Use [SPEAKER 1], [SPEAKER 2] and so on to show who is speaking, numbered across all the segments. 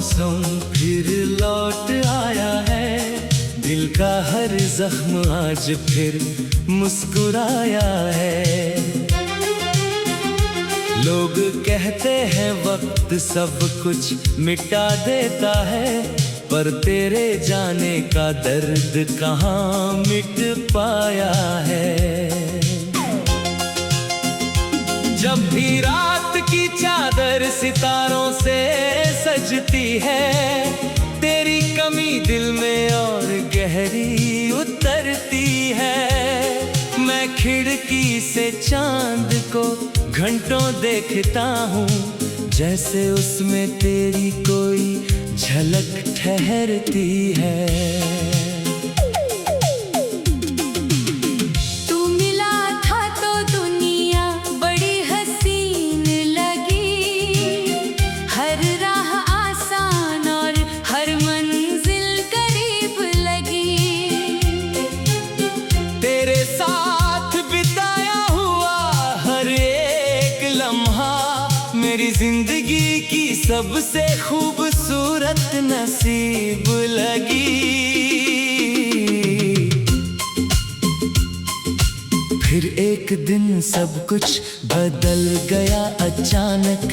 [SPEAKER 1] मौसम फिर लौट आया है, दिल का हर जख्म आज फिर मुस्कुराया है। लोग कहते हैं वक्त सब कुछ मिटा देता है, पर तेरे जाने का दर्द कहाँ मिट पाया है। जब भी रात की चादर सितारों से सजती है, तेरी कमी दिल में और गहरी उतरती है। मैं खिड़की से चांद को घंटों देखता हूँ, जैसे उसमें तेरी कोई झलक ठहरती है। मेरी जिंदगी की सबसे खूबसूरत नसीब लगी। फिर एक दिन सब कुछ बदल गया अचानक,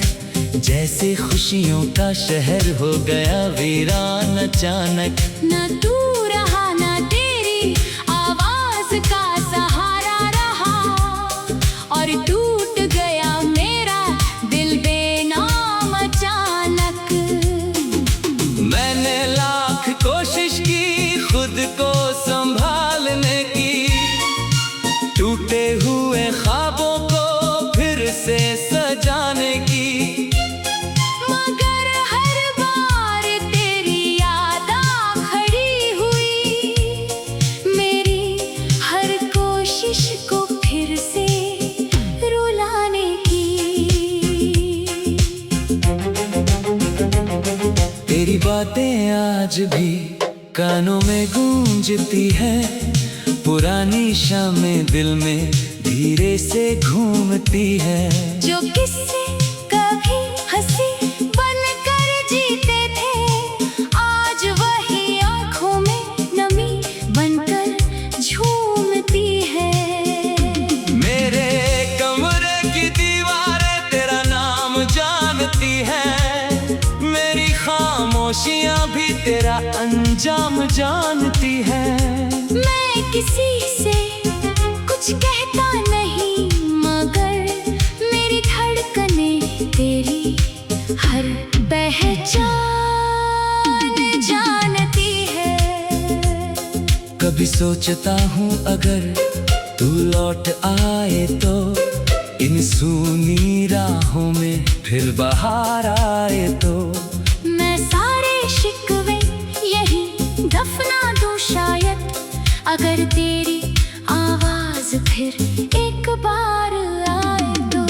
[SPEAKER 1] जैसे खुशियों का शहर हो गया वीरान अचानक।
[SPEAKER 2] न तू रहा न तेरी आवाज का सहारा रहा, और टूट गया मेरा दिल बेनाम अचानक।
[SPEAKER 1] मैंने लाख कोशिश की खुद को संभालने की, टूटे हुए ख्वाबों को फिर से सजाने की,
[SPEAKER 2] मगर हर बार तेरी याद आ खड़ी हुई, मेरी हर कोशिश को फिर से रुलाने की।
[SPEAKER 1] तेरी बातें आज भी कानों में गूंजती है, पुरानी शामें दिल में धीरे से घूमती है।
[SPEAKER 2] जो किस्से कभी हंसी बनकर जीते थे, आज वही आंखों में नमी बनकर झूमती है।
[SPEAKER 1] मेरे कमरे की दीवारें तेरा नाम जानती हैं, मेरी खामोशियां भी तेरा अंजाम जानती हैं।
[SPEAKER 2] मैं किसी से कुछ कहता नहीं, मगर मेरी धड़कनें तेरी हर पहचान जानती है।
[SPEAKER 1] कभी सोचता हूँ अगर तू लौट आए तो, इन सूनी राहों में फिर बहार आए तो,
[SPEAKER 2] मैं सारे शिकवे यही दफना दूं शायद, अगर तेरी आवाज फिर एक बार आए तो।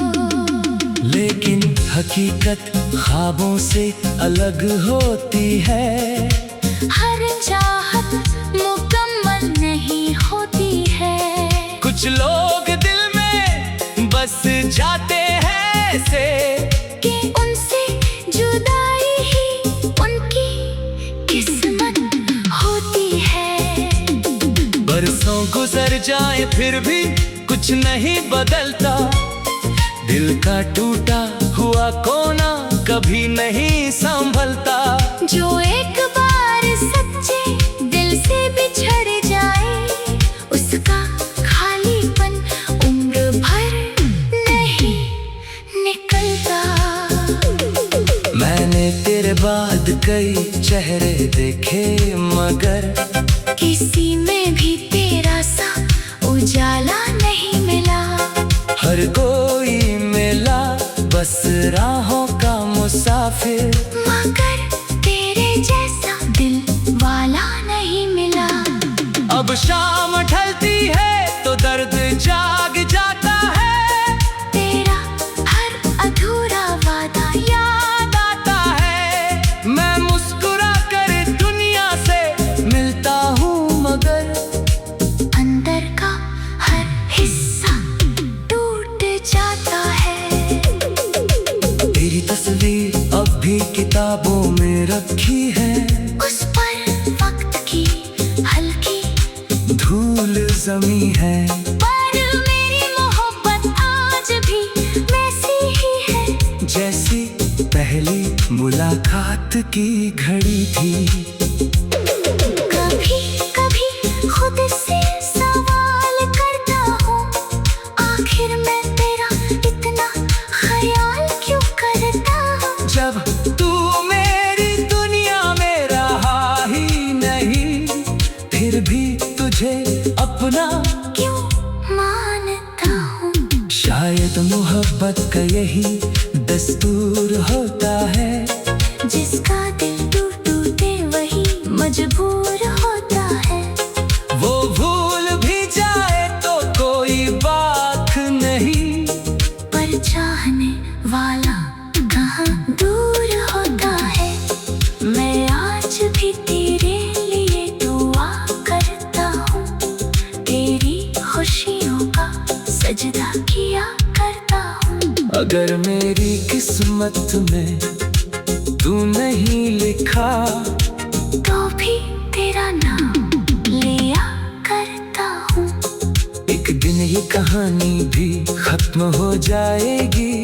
[SPEAKER 1] लेकिन हकीकत ख्वाबों से अलग होती है,
[SPEAKER 2] हर चाहत मुकम्मल नहीं होती है।
[SPEAKER 1] कुछ लोग दिल में बस जाते हैं ऐसे,
[SPEAKER 2] कि उनसे जुदाई ही उनकी किस्मत होती है।
[SPEAKER 1] बरसों गुजर जाए फिर भी कुछ नहीं बदलता, दिल का टूटा हुआ कोना कभी नहीं संभलता।
[SPEAKER 2] जो एक बार सच्चे दिल से बिछड़ जाए, उसका खालीपन उम्र भर नहीं निकलता।
[SPEAKER 1] मैंने तेरे बाद कई चेहरे देखे, मगर
[SPEAKER 2] किसी में भी तेरा सा उजाला नहीं मिला।
[SPEAKER 1] हर कोई मिला बस राहों का मुसाफिर,
[SPEAKER 2] मगर तेरे जैसा दिल वाला नहीं मिला।
[SPEAKER 1] अब शाम ढलती है तो दर्द जाग जाता है,
[SPEAKER 2] तेरा हर अधूरा वादा
[SPEAKER 1] याद आता है। मैं मुस्कुरा कर दुनिया से मिलता हूँ, मगर
[SPEAKER 2] अंदर का हर हिस्सा टूट जाता है।
[SPEAKER 1] तेरी तस्वीर अब भी किताबों में रखी धूल जमी है,
[SPEAKER 2] पर मेरी मोहब्बत आज भी वैसी ही है
[SPEAKER 1] जैसी पहली मुलाकात की घड़ी थी।
[SPEAKER 2] कभी कभी खुद से सवाल करता हूँ, आखिर मैं तेरा इतना ख्याल क्यों करता हूँ।
[SPEAKER 1] जब तू मेरी दुनिया में रहा ही नहीं, फिर भी तुझे अपना
[SPEAKER 2] क्यों मानता हूँ।
[SPEAKER 1] शायद मोहब्बत का यही दस्तूर होता है,
[SPEAKER 2] जिसका दिल टूटे वही मजबूर होता है।
[SPEAKER 1] वो भूल भी जाए तो कोई बात नहीं,
[SPEAKER 2] पर चाहने वाला कहाँ दूर होता है। मैं आज भी तेरे लिए दुआ करता हूँ, तेरी खुशियों का सजदा किया करता हूँ।
[SPEAKER 1] अगर मेरी किस्मत में तू नहीं लिखा,
[SPEAKER 2] तो भी तेरा नाम लिया करता हूँ।
[SPEAKER 1] एक दिन ये कहानी भी खत्म हो जाएगी,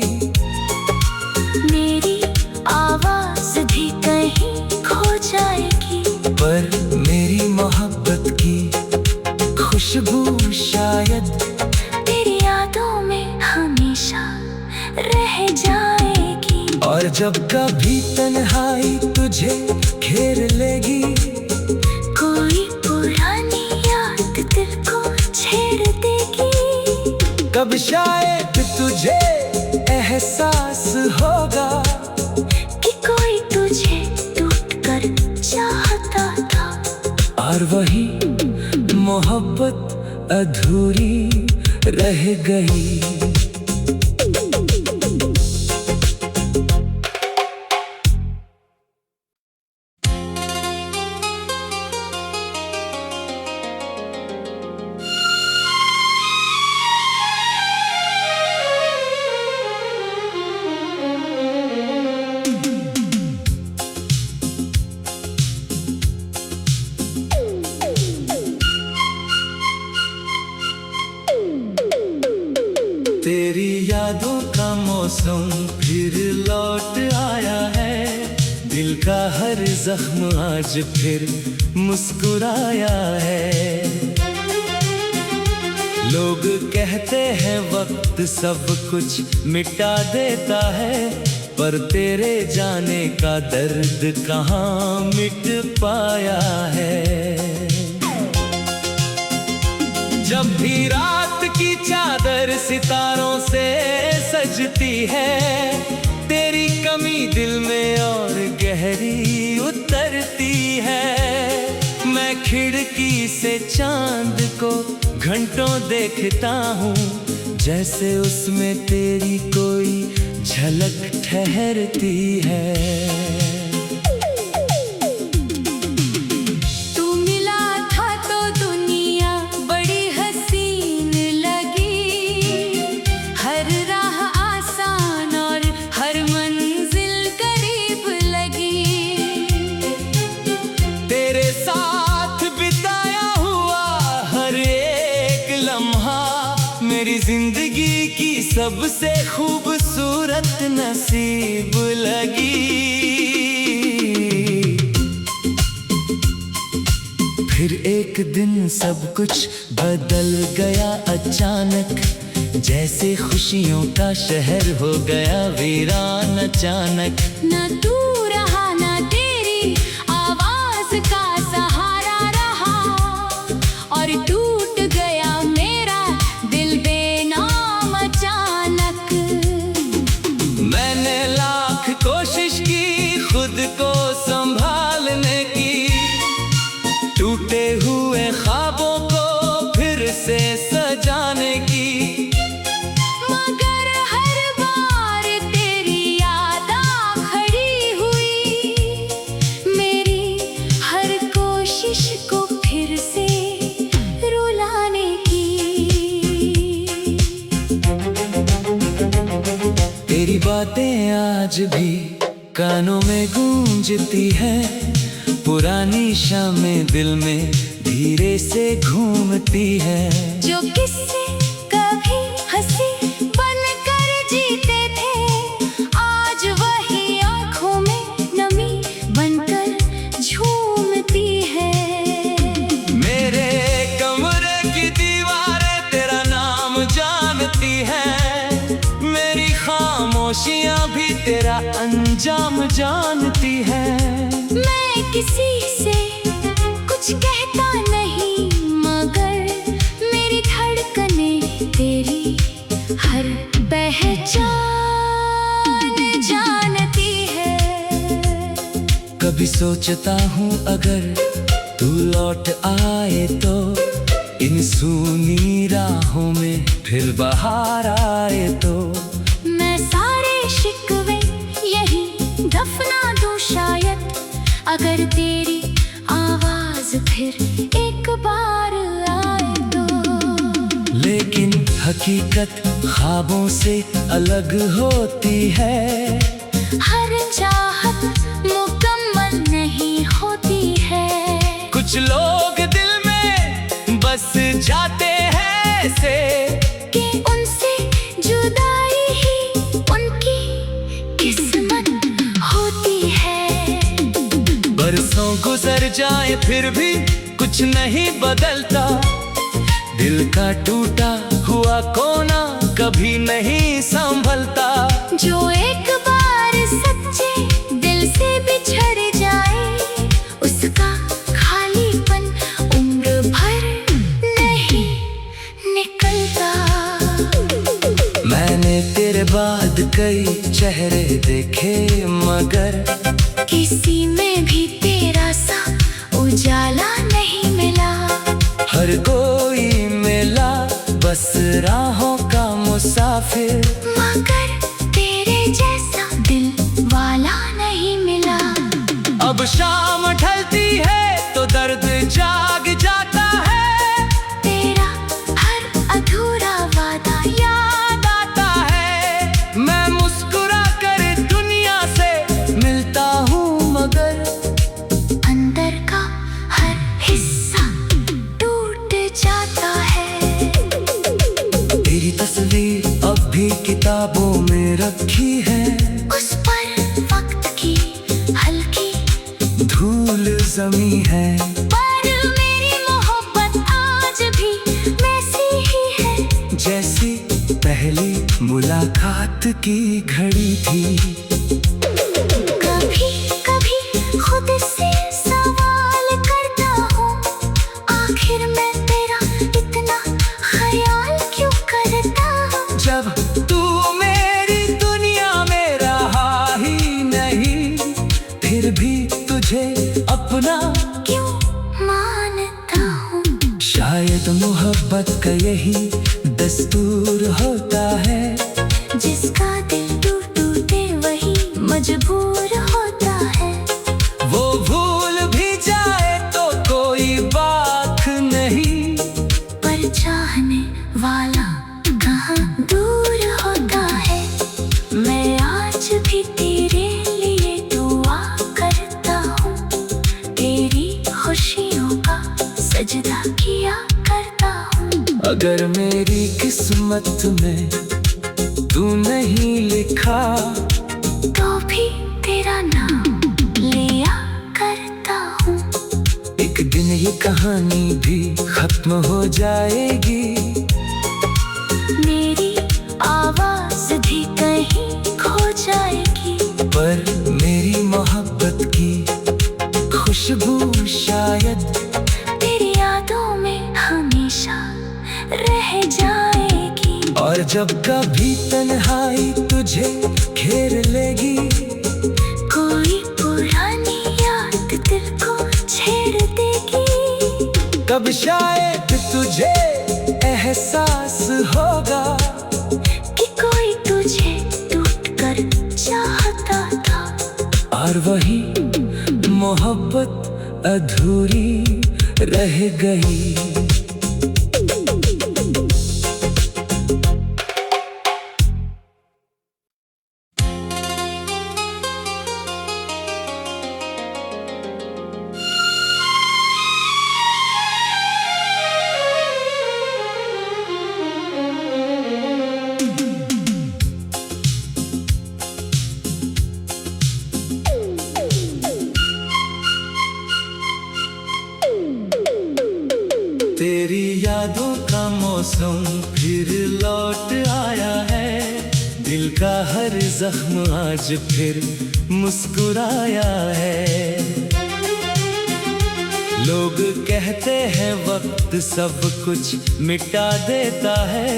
[SPEAKER 2] मेरी आवाज भी कहीं खो जाएगी,
[SPEAKER 1] पर मेरी मोहब्बत की खुशबू शायद
[SPEAKER 2] तेरी यादों में हमेशा रह जाएगी।
[SPEAKER 1] और जब कभी तन्हाई तुझे घेर लेगी,
[SPEAKER 2] कोई पुरानी याद दिल को छेड़ देगी।
[SPEAKER 1] कब शायद तुझे एहसास होगा
[SPEAKER 2] कि कोई तुझे टूट कर चाहता था,
[SPEAKER 1] और वही मोहब्बत अधूरी रह गई। तेरी यादों का मौसम फिर लौट आया है, दिल का हर जख्म आज फिर मुस्कुराया है। लोग कहते हैं वक्त सब कुछ मिटा देता है, पर तेरे जाने का दर्द कहाँ मिट पाया है। जब भी रात की चादर सितारों से सजती है, तेरी कमी दिल में और गहरी उतरती है। मैं खिड़की से चांद को घंटों देखता हूँ, जैसे उसमें तेरी कोई झलक ठहरती है। मेरी जिंदगी की सबसे खूबसूरत नसीब लगी। फिर एक दिन सब कुछ बदल गया अचानक, जैसे खुशियों का शहर हो गया वीरान अचानक।
[SPEAKER 2] न तू रहा न तेरी आवाज का सहारा रहा, और टूट गया मेरा दिल बेनाम अचानक।
[SPEAKER 1] मैंने लाख कोशिश की खुद को संभालने की, टूटे हुए ख्वाबों को फिर से सजाने की,
[SPEAKER 2] मगर हर बार तेरी याद आ खड़ी हुई, मेरी हर कोशिश को फिर से रुलाने की।
[SPEAKER 1] तेरी बातें आज भी कानों में गूंजती है, पुरानी शामें दिल में धीरे से घूमती है।
[SPEAKER 2] जो किससे कभी हंसी बनकर जीते थे, आज वही आंखों में नमी बनकर झूमती है।
[SPEAKER 1] मेरे कमरे की दीवारें तेरा नाम जानती हैं, मेरी खामोशियां भी तेरा अंजाम जानती हैं।
[SPEAKER 2] मैं किसी से कुछ कहता नहीं, मगर मेरी धड़कनें तेरी हर पहचान जानती है।
[SPEAKER 1] कभी सोचता हूँ अगर तू लौट आए तो, इन सूनी राहों में फिर बहार आए तो।
[SPEAKER 2] मैं सारे शिकवे यही दफना दूं शायद, अगर तेरी आवाज फिर एक बार आए तो।
[SPEAKER 1] लेकिन हकीकत ख्वाबों से अलग होती है।
[SPEAKER 2] हर चाहत मुकम्मल नहीं होती है।
[SPEAKER 1] कुछ लोग दिल में बस जाते हैं ऐसे,
[SPEAKER 2] कि उनसे जुदाई ही उनकी किस्मत होती है।
[SPEAKER 1] बरसों गुजर जाए फिर भी कुछ नहीं बदलता, दिल का टूटा हुआ कोना कभी नहीं संभलता।
[SPEAKER 2] जो एक बार सच्चे दिल से बिछड़ जाए, उसका खालीपन उम्र भर नहीं निकलता।
[SPEAKER 1] मैंने तेरे बाद कई चेहरे देखे, मगर
[SPEAKER 2] किसी में भी तेरा सा उजाला नहीं मिला।
[SPEAKER 1] हर कोई मिला बस राहों का मुसाफिर,
[SPEAKER 2] मगर तेरे जैसा दिल वाला नहीं मिला।
[SPEAKER 1] अब शाम ढलती है तो दर्द जाग जाता है,
[SPEAKER 2] तेरा हर अधूरा वादा
[SPEAKER 1] याद आता है। मैं मुस्कुरा कर दुनिया से मिलता हूँ, मगर
[SPEAKER 2] अंदर का हर हिस्सा टूट जाता है।
[SPEAKER 1] तेरी तस्वीर अब भी किताबों में रखी है,
[SPEAKER 2] उस पर वक्त की हल्की
[SPEAKER 1] धूल जमी है।
[SPEAKER 2] पर मेरी मोहब्बत आज भी वैसी ही है,
[SPEAKER 1] जैसी पहली मुलाकात की घड़ी थी।
[SPEAKER 2] कभी कभी खुद से सवाल करता हूँ, आखिर मैं तेरा इतना ख्याल क्यों करता हूँ।
[SPEAKER 1] जब तू मेरी दुनिया में रहा ही नहीं, फिर भी तुझे अपना
[SPEAKER 2] क्यों मानता हूँ।
[SPEAKER 1] शायद मोहब्बत का यही दस्तूर होता है,
[SPEAKER 2] जिसका दिल टूटे वही मजबूर होता है।
[SPEAKER 1] वो भूल भी जाए तो कोई बात नहीं,
[SPEAKER 2] पर चाहने वाला कहाँ दूर होता है। मैं आज भी तेरे लिए दुआ करता हूँ, तेरी खुशियों का सजदा किया करता हूँ।
[SPEAKER 1] अगर मेरी किस्मत में तू नहीं लिखा,
[SPEAKER 2] तो भी तेरा नाम लिया करता हूँ।
[SPEAKER 1] एक दिन ये कहानी भी खत्म हो जाएगी,
[SPEAKER 2] मेरी आवाज भी कहीं खो जाएगी।
[SPEAKER 1] पर मेरी मोहब्बत की खुशबू शायद
[SPEAKER 2] तेरी यादों में हमेशा रह जाएगी।
[SPEAKER 1] और जब कभी तन्हाई तुझे घेर लेगी,
[SPEAKER 2] कोई पुरानी याद दिल को छेड़ देगी।
[SPEAKER 1] तब शायद तुझे एहसास होगा
[SPEAKER 2] कि कोई तुझे टूट कर चाहता था,
[SPEAKER 1] और वही मोहब्बत अधूरी रह गई। तेरी यादों का मौसम फिर लौट आया है, दिल का हर जख्म आज फिर मुस्कुराया है। लोग कहते हैं वक्त सब कुछ मिटा देता है,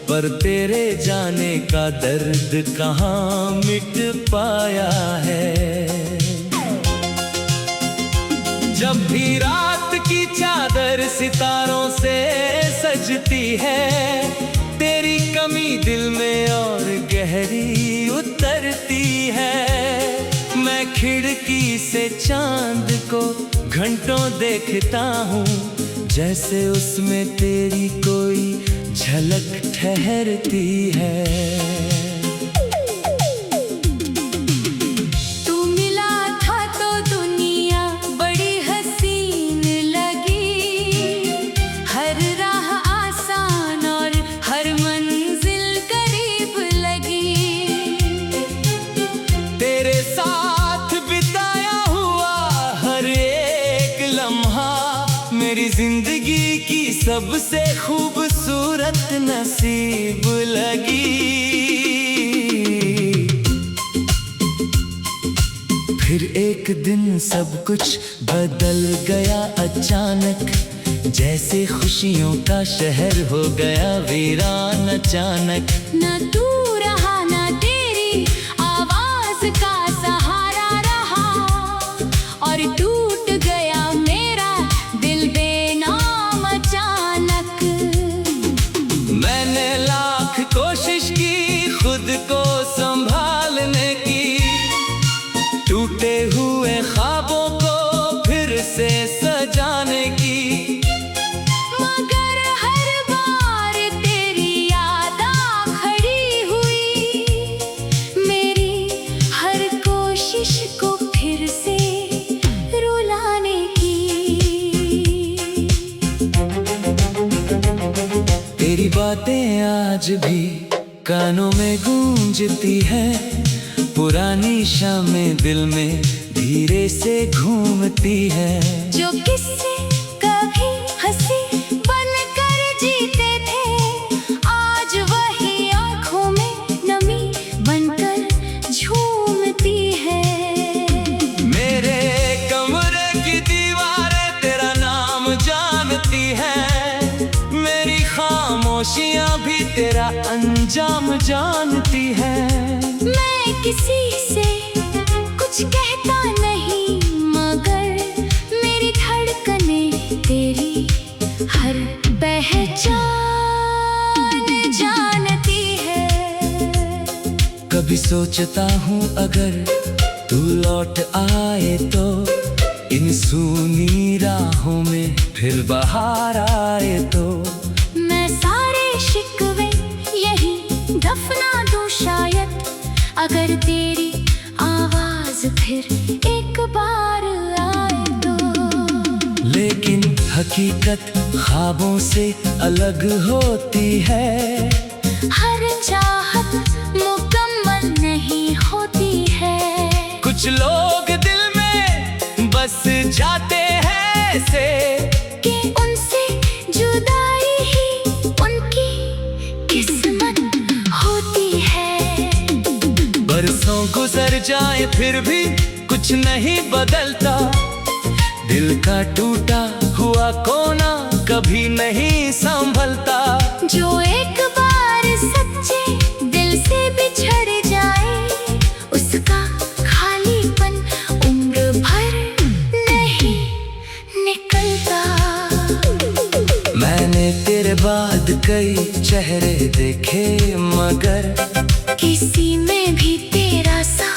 [SPEAKER 1] पर तेरे जाने का दर्द कहाँ मिट पाया है। जब भी रात की चादर सितारों से सजती है, तेरी कमी दिल में और गहरी उतरती है। मैं खिड़की से चांद को घंटों देखता हूँ, जैसे उसमें तेरी कोई झलक ठहरती है। मेरी जिंदगी की सबसे खूबसूरत नसीब लगी। फिर एक दिन सब कुछ बदल गया अचानक, जैसे खुशियों का शहर हो गया वीरान अचानक।
[SPEAKER 2] न तू रहा न तेरी आवाज का सहारा रहा, और टूट गया मेरा दिल बेनाम अचानक।
[SPEAKER 1] मैंने लाख कोशिश की खुद को संभालने की, टूटे हुए ख्वाबों को फिर से सजाने की,
[SPEAKER 2] मगर हर बार तेरी याद आ खड़ी हुई, मेरी हर कोशिश को फिर से रुलाने की।
[SPEAKER 1] तेरी बातें आज भी कानों में गूंजती है, पुरानी शामें दिल में धीरे से घूमती है।
[SPEAKER 2] जो किस्से कभी हंसी बनकर जीते थे, आज वही आंखों में नमी बनकर झूमती है।
[SPEAKER 1] मेरे कमरे की दीवारें तेरा नाम जानती हैं, मेरी खामोशियां भी तेरा अंजाम जानती हैं।
[SPEAKER 2] मैं किसी से कुछ कहता नहीं, मगर मेरी धड़कनें तेरी हर पहचान जानती है।
[SPEAKER 1] कभी सोचता हूँ अगर तू लौट आए तो, इन सूनी राहों में फिर बहार आए तो।
[SPEAKER 2] मैं सारे शिकवे यही दफना दूं शायद, अगर तेरी आवाज फिर एक बार आए तो।
[SPEAKER 1] लेकिन हकीकत ख्वाबों से अलग होती है,
[SPEAKER 2] हर चाहत मुकम्मल नहीं होती है।
[SPEAKER 1] कुछ लोग दिल में बस जाते हैं ऐसे,
[SPEAKER 2] कि उनसे जुदाई ही उनकी किस्मत होती है।
[SPEAKER 1] बरसों गुजर जाए फिर भी कुछ नहीं बदलता, दिल का टूटा हुआ कोना कभी नहीं संभलता।
[SPEAKER 2] जो एक बार सच्चे दिल से बिछड़ जाए, उसका खालीपन उम्र भर नहीं निकलता।
[SPEAKER 1] मैंने तेरे बाद कई चेहरे देखे, मगर
[SPEAKER 2] किसी में भी तेरा सा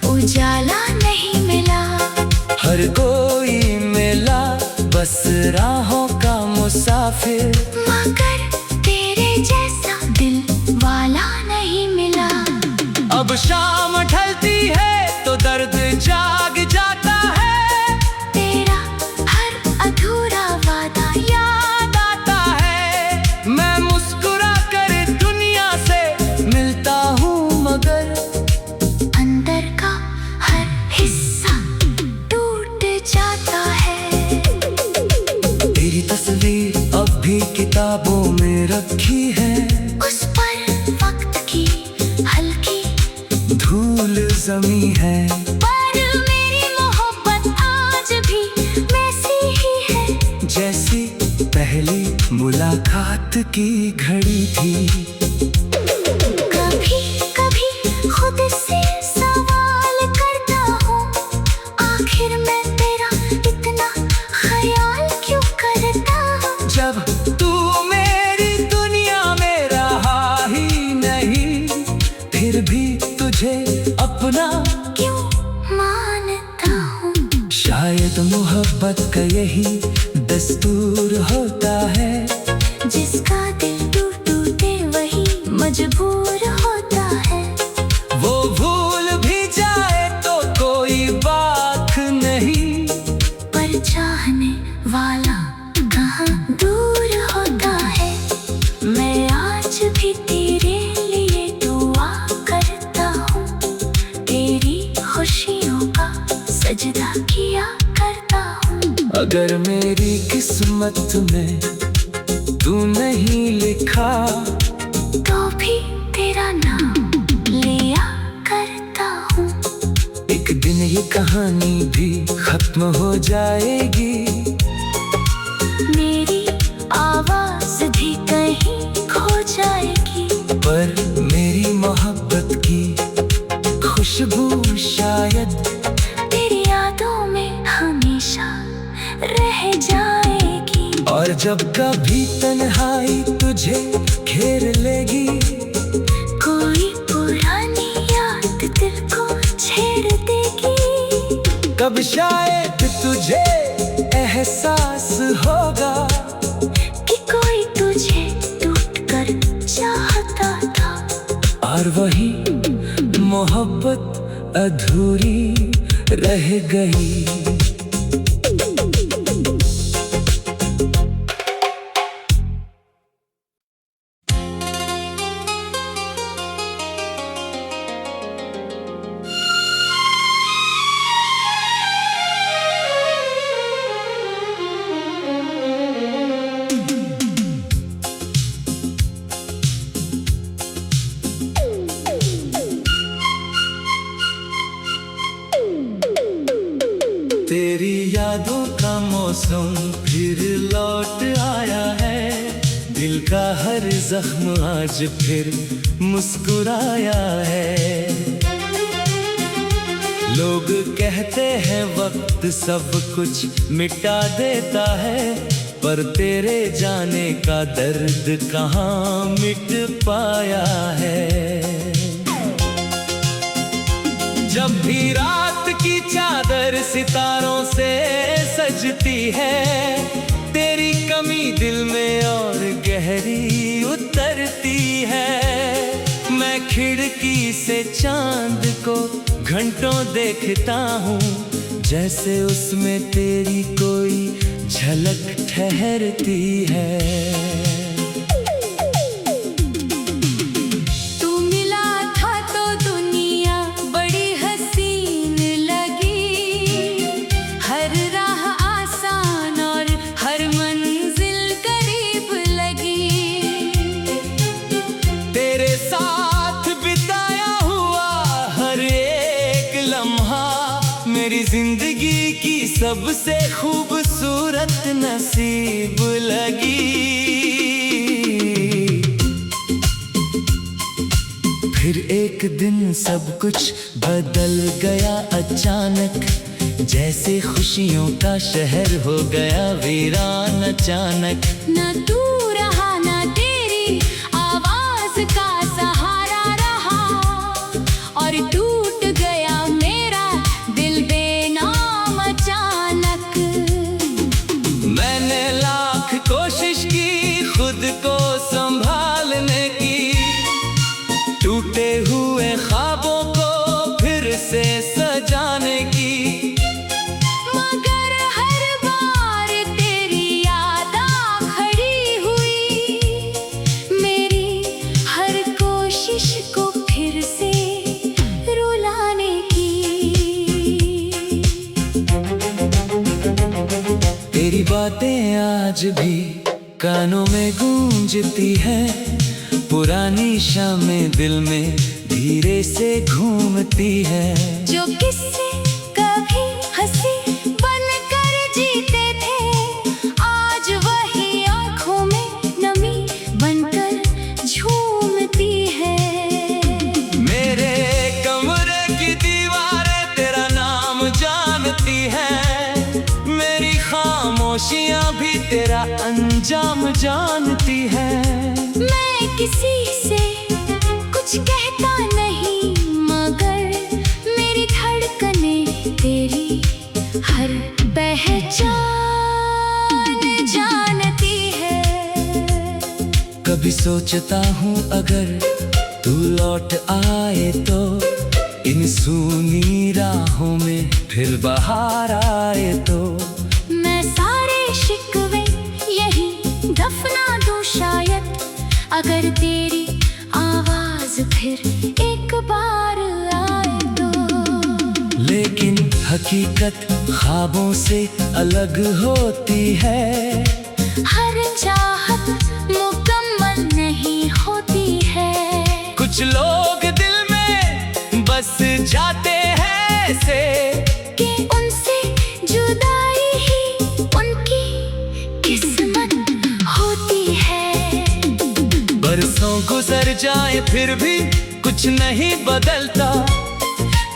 [SPEAKER 2] उजाला नहीं मिला।
[SPEAKER 1] हर कोई मिला बस राहों का मुसाफिर,
[SPEAKER 2] मगर तेरे जैसा दिल वाला नहीं मिला।
[SPEAKER 1] अब शाम ढलती है तो दर्द जाग जाता है,
[SPEAKER 2] तेरा हर अधूरा वादा
[SPEAKER 1] याद आता है। मैं मुस्कुरा कर दुनिया से मिलता हूँ, मगर
[SPEAKER 2] अंदर का हर हिस्सा टूट जाता है।
[SPEAKER 1] तेरी तस्वीर अब भी किताबों में रखी है,
[SPEAKER 2] उस पर वक्त की हल्की
[SPEAKER 1] धूल जमी है।
[SPEAKER 2] पर मेरी मोहब्बत आज भी वैसी ही है,
[SPEAKER 1] जैसी पहली मुलाकात की घड़ी थी।
[SPEAKER 2] कभी कभी खुद से सवाल करता हूँ, आखिर मैं तेरा इतना ख्याल क्यों करता हूँ।
[SPEAKER 1] जब तू मेरी दुनिया में रहा ही नहीं, फिर भी तुझे अपना
[SPEAKER 2] क्यों मानता हूँ।
[SPEAKER 1] शायद मोहब्बत का यही दस्तूर होता है,
[SPEAKER 2] जिसका दिल टूटे वही मजबूर होता है।
[SPEAKER 1] वो भूल भी जाए तो कोई बात नहीं,
[SPEAKER 2] पर चाहने वाला कहाँ दूर होता है। मैं आज भी तेरे लिए दुआ करता हूँ, तेरी खुशियों का सजदा किया करता हूँ।
[SPEAKER 1] अगर मेरी किस्मत में तू नहीं लिखा,
[SPEAKER 2] तो भी तेरा नाम लिया करता हूँ।
[SPEAKER 1] एक दिन ये कहानी भी खत्म हो जाएगी,
[SPEAKER 2] मेरी आवाज भी कहीं खो जाएगी,
[SPEAKER 1] पर मेरी मोहब्बत की खुशबू शायद
[SPEAKER 2] तेरी यादों में हमेशा रह जाएगी।
[SPEAKER 1] और जब कभी तन्हाई तुझे घेर लेगी,
[SPEAKER 2] कोई पुरानी याद दिल को छेड़ देगी।
[SPEAKER 1] कब शायद तुझे एहसास होगा
[SPEAKER 2] कि कोई तुझे टूट कर चाहता था,
[SPEAKER 1] और वही मोहब्बत अधूरी रह गई। तेरी यादों का मौसम फिर लौट आया है, दिल का हर जख्म आज फिर मुस्कुराया है। लोग कहते हैं वक्त सब कुछ मिटा देता है, पर तेरे जाने का दर्द कहाँ मिट पाया है। जब भी रात की चादर सितारों से सजती है, तेरी कमी दिल में और गहरी उतरती है। मैं खिड़की से चांद को घंटों देखता हूँ, जैसे उसमें तेरी कोई झलक ठहरती है। मेरी जिंदगी की सबसे खूबसूरत नसीब लगी। फिर एक दिन सब कुछ बदल गया अचानक, जैसे खुशियों का शहर हो गया वीरान अचानक।
[SPEAKER 2] न तू रहा न तेरी आवाज का सहारा रहा, और टूट गया मेरा दिल बेनाम अचानक।
[SPEAKER 1] मैंने लाख कोशिश की खुद को संभालने की, टूटे हुए ख्वाबों को फिर से सजाने की,
[SPEAKER 2] मगर हर बार तेरी याद आ खड़ी हुई, मेरी हर कोशिश को फिर से रुलाने की।
[SPEAKER 1] तेरी बातें आज भी कान कानों में गूंजती है, पुरानी शामें दिल में धीरे से घूमती है।
[SPEAKER 2] जो किससे कभी हंसी बनकर जीते थे, आज वही आंखों में नमी बनकर झूमती है।
[SPEAKER 1] मेरे कमरे की दीवारें तेरा नाम जानती है, मेरी खामोशियां भी तेरा अंजाम जानती है।
[SPEAKER 2] मैं किसी से कुछ कहता नहीं, मगर मेरी धड़कनें तेरी हर पहचान जानती है।
[SPEAKER 1] कभी सोचता हूँ अगर तू लौट आए तो, इन सूनी राहों में फिर बहार आए तो।
[SPEAKER 2] मैं सारे शिकवे यही दफना दूं शायद, अगर तेरी आवाज फिर एक बार आए तो।
[SPEAKER 1] लेकिन हकीकत ख्वाबों से अलग होती है,
[SPEAKER 2] हर चाहत मुकम्मल नहीं होती है।
[SPEAKER 1] कुछ लोग दिल में बस जाते हैं ऐसे,
[SPEAKER 2] कि उनसे जुदाई ही उनकी किस्मत होती है।
[SPEAKER 1] बरसों गुजर जाए फिर भी कुछ नहीं बदलता,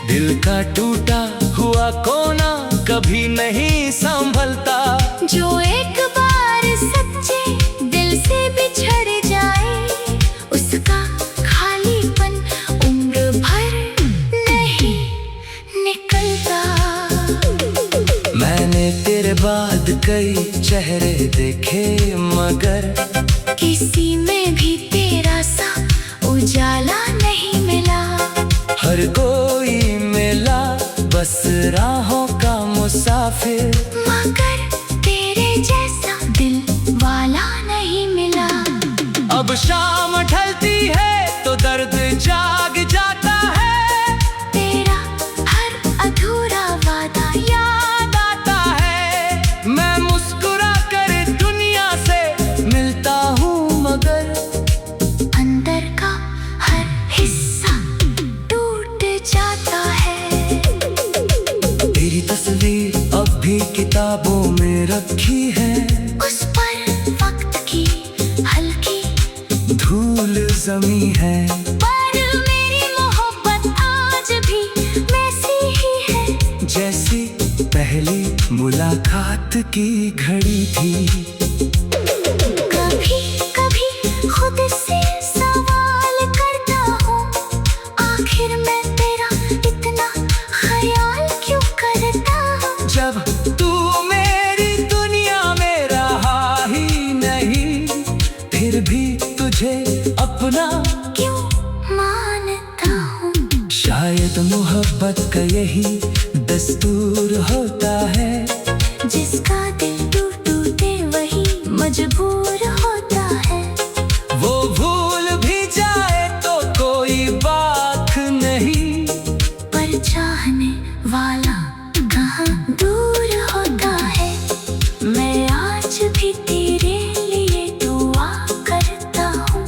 [SPEAKER 1] दिल का टूटा हुआ कोना कभी नहीं संभलता।
[SPEAKER 2] जो एक बार सच्चे दिल से बिछड़ जाए, उसका खालीपन उम्र भर नहीं निकलता।
[SPEAKER 1] मैंने तेरे बाद कई चेहरे देखे, मगर
[SPEAKER 2] किसी में भी तेरा सा उजाला नहीं मिला।
[SPEAKER 1] हर कोई मिला बस राहों का मुसाफिर,
[SPEAKER 2] मगर तेरे जैसा दिल वाला नहीं मिला।
[SPEAKER 1] अब शाम ढलती है तो दर्द जाग जाता है,
[SPEAKER 2] तेरा हर अधूरा वादा
[SPEAKER 1] याद आता है। मैं मुस्कुरा कर दुनिया से मिलता हूँ, मगर
[SPEAKER 2] अंदर का हर हिस्सा टूट जाता है।
[SPEAKER 1] तेरी तस्वीर अब भी किताबों में रखी है,
[SPEAKER 2] उस पर वक्त की हल्की
[SPEAKER 1] धूल जमी है।
[SPEAKER 2] पर मेरी मोहब्बत आज भी वैसी ही है,
[SPEAKER 1] जैसी पहली मुलाकात की घड़ी थी।
[SPEAKER 2] कभी कभी खुद से सवाल करता हूँ, आखिर मैं तेरा इतना ख्याल क्यों करता हूँ।
[SPEAKER 1] जब तू मेरी दुनिया में रहा ही नहीं, फिर भी तुझे अपना
[SPEAKER 2] क्यों मानता हूँ।
[SPEAKER 1] शायद मोहब्बत का यही दस्तूर होता है,
[SPEAKER 2] जिसका दिल टूटे वही मजबूर होता है।
[SPEAKER 1] वो भूल भी जाए तो कोई बात नहीं,
[SPEAKER 2] पर चाहने वाला कहाँ दूर होता है। मैं आज भी तेरे लिए दुआ करता हूँ,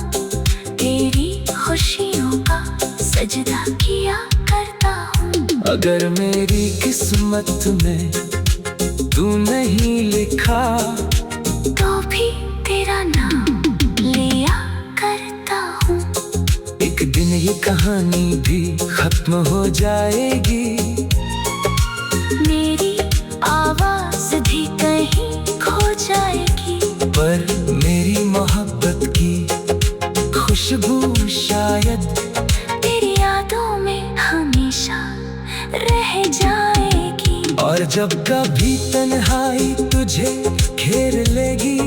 [SPEAKER 2] तेरी खुशियों का सजदा किया करता हूँ।
[SPEAKER 1] अगर मेरी किस्मत में तू नहीं लिखा,
[SPEAKER 2] तो भी तेरा नाम लिया करता हूँ।
[SPEAKER 1] एक दिन ये कहानी भी खत्म हो जाएगी,
[SPEAKER 2] मेरी आवाज भी कहीं खो जाएगी,
[SPEAKER 1] पर मेरी मोहब्बत की खुशबू शायद
[SPEAKER 2] तेरी यादों में हमेशा रह जाएगी।
[SPEAKER 1] और जब कभी तन्हाई तुझे घेर लेगी,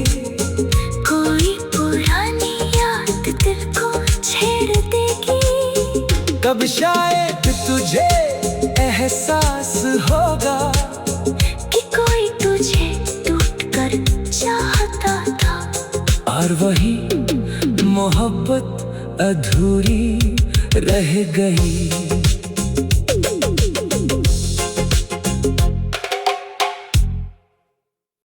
[SPEAKER 2] कोई पुरानी याद दिल को छेड़ देगी।
[SPEAKER 1] कब शायद तुझे एहसास होगा
[SPEAKER 2] कि कोई तुझे टूट कर चाहता था,
[SPEAKER 1] और वही मोहब्बत अधूरी रह गई।